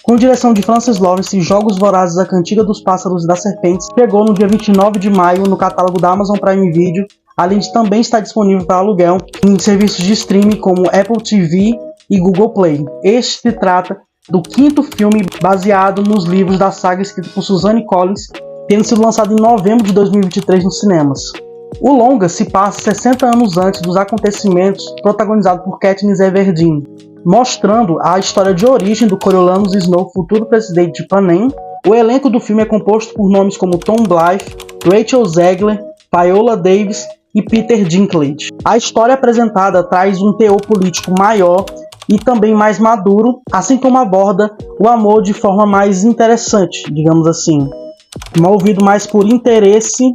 Com direção de Francis Lawrence, Jogos Vorazes, A Cantiga dos Pássaros e das Serpentes chegou no dia 29 de maio no catálogo da Amazon Prime Video, além de também estar disponível para aluguel em serviços de streaming como Apple TV e Google Play. Este se trata do quinto filme baseado nos livros da saga escrita por Suzanne Collins, tendo sido lançado em novembro de 2023 nos cinemas. O longa se passa 60 anos antes dos acontecimentos, protagonizado por Katniss Everdeen, mostrando a história de origem do Coriolanus Snow, futuro presidente de Panem. O elenco do filme é composto por nomes como Tom Blythe, Rachel Zegler, Viola Davis e Peter Dinklage. A história apresentada traz um teor político maior e também mais maduro, assim como aborda o amor de forma mais interessante, digamos assim, movido mais por interesse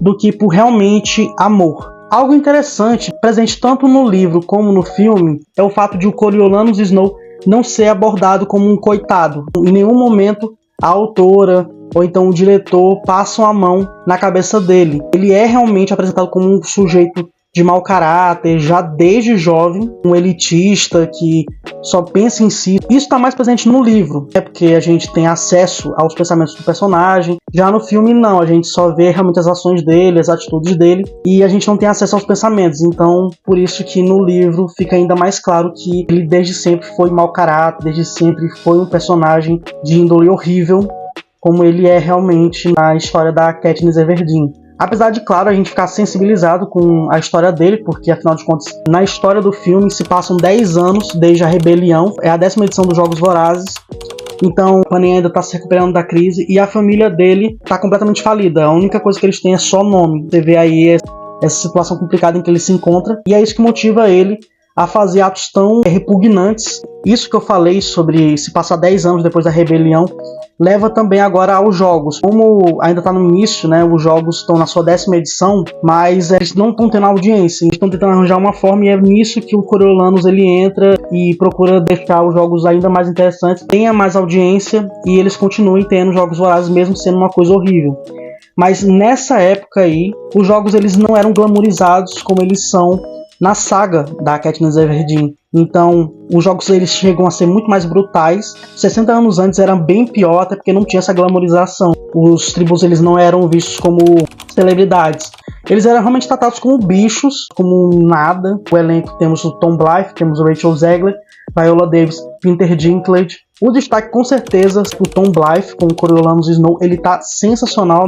do que por realmente amor. Algo interessante, presente tanto no livro como no filme, é o fato de o Coriolanus Snow não ser abordado como um coitado. Em nenhum momento a autora ou então o diretor passam a mão na cabeça dele. Ele é realmente apresentado como um sujeito de mau caráter, já desde jovem, um elitista que só pensa em si. Isso está mais presente no livro, porque a gente tem acesso aos pensamentos do personagem. Já no filme não, a gente só vê realmente as ações dele, as atitudes dele, e a gente não tem acesso aos pensamentos. Então, por isso que no livro fica ainda mais claro que ele desde sempre foi mau caráter, desde sempre foi um personagem de índole horrível, como ele é realmente na história da Katniss Everdeen. Apesar de, claro, a gente ficar sensibilizado com a história dele, porque, afinal de contas, na história do filme se passam 10 anos desde a rebelião, é a 10ª edição dos Jogos Vorazes, então Panem ainda está se recuperando da crise e a família dele está completamente falida. A única coisa que eles têm é só nome. Você vê aí essa situação complicada em que ele se encontra, e é isso que motiva ele a fazer atos tão repugnantes. Isso que eu falei sobre se passar 10 anos depois da rebelião leva também agora aos jogos. Como ainda está no início, né, os jogos estão na sua 10ª edição, mas eles não estão tendo audiência, eles estão tentando arranjar uma forma, e é nisso que o Coriolanus ele entra e procura deixar os jogos ainda mais interessantes, tenha mais audiência e eles continuem tendo Jogos Vorazes mesmo sendo uma coisa horrível. Mas nessa época aí, os jogos eles não eram glamourizados como eles são na saga da Katniss Everdeen. Então, os jogos eles chegam a ser muito mais brutais. 60 anos antes era bem pior, até porque não tinha essa glamorização. Os tribos eles não eram vistos como celebridades. Eles eram realmente tratados como bichos, como nada. O elenco temos o Tom Blythe, temos o Rachel Zegler, Viola Davis, Peter Dinklage. O destaque com certeza o Tom Blythe com o Coriolanus Snow, ele tá sensacional.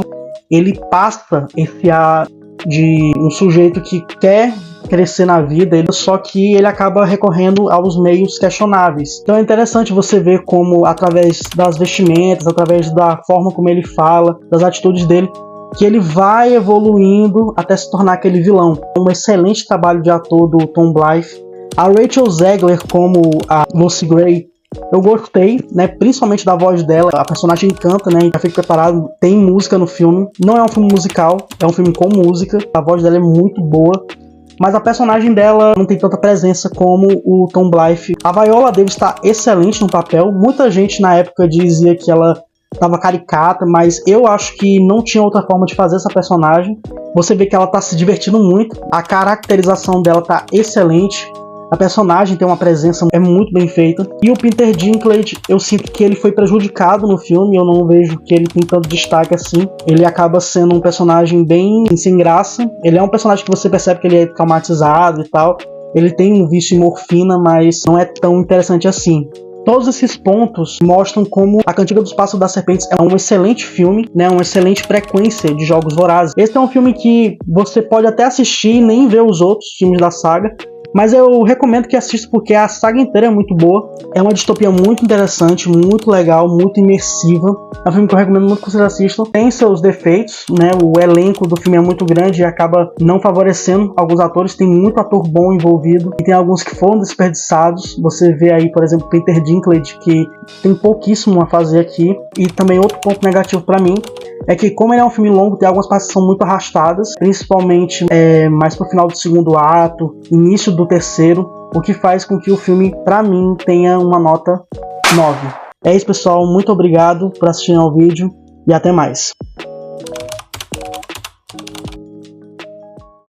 Ele passa esse ar de um sujeito que quer crescer na vida, só que ele acaba recorrendo aos meios questionáveis. Então é interessante você ver como, através das vestimentas, através da forma como ele fala, das atitudes dele, que ele vai evoluindo até se tornar aquele vilão. Um excelente trabalho de ator do Tom Blythe. A Rachel Zegler como a Lucy Gray, eu gostei, né, principalmente da voz dela. A personagem encanta, né, já fico preparado. Tem música no filme, não é um filme musical, é um filme com música. A voz dela é muito boa, mas a personagem dela não tem tanta presença como o Tom Blythe. A Viola Davis está excelente no papel. Muita gente na época dizia que ela estava caricata, mas eu acho que não tinha outra forma de fazer essa personagem. Você vê que ela está se divertindo muito. A caracterização dela está excelente. A personagem tem uma presença, é muito bem feita. E o Peter Dinklage, eu sinto que ele foi prejudicado no filme. Eu não vejo que ele tem tanto destaque assim. Ele acaba sendo um personagem bem sem graça. Ele é um personagem que você percebe que ele é traumatizado e tal. Ele tem um vício em morfina, mas não é tão interessante assim. Todos esses pontos mostram como A Cantiga dos Pássaros e das Serpentes é um excelente filme, né, uma excelente frequência de Jogos Vorazes. Esse é um filme que você pode até assistir e nem ver os outros filmes da saga, mas eu recomendo que assista porque a saga inteira é muito boa. É uma distopia muito interessante, muito legal, muito imersiva. É um filme que eu recomendo muito que vocês assistam. Tem seus defeitos, né? O elenco do filme é muito grande e acaba não favorecendo alguns atores. Tem muito ator bom envolvido e tem alguns que foram desperdiçados. Você vê aí, por exemplo, Peter Dinklage, que tem pouquíssimo a fazer aqui. E também outro ponto negativo pra mim é que, como ele é um filme longo, tem algumas partes que são muito arrastadas, principalmente mais pro final do segundo ato, início do terceiro, o que faz com que o filme, pra mim, tenha uma nota 9. É isso, pessoal. Muito obrigado por assistirem ao vídeo e até mais.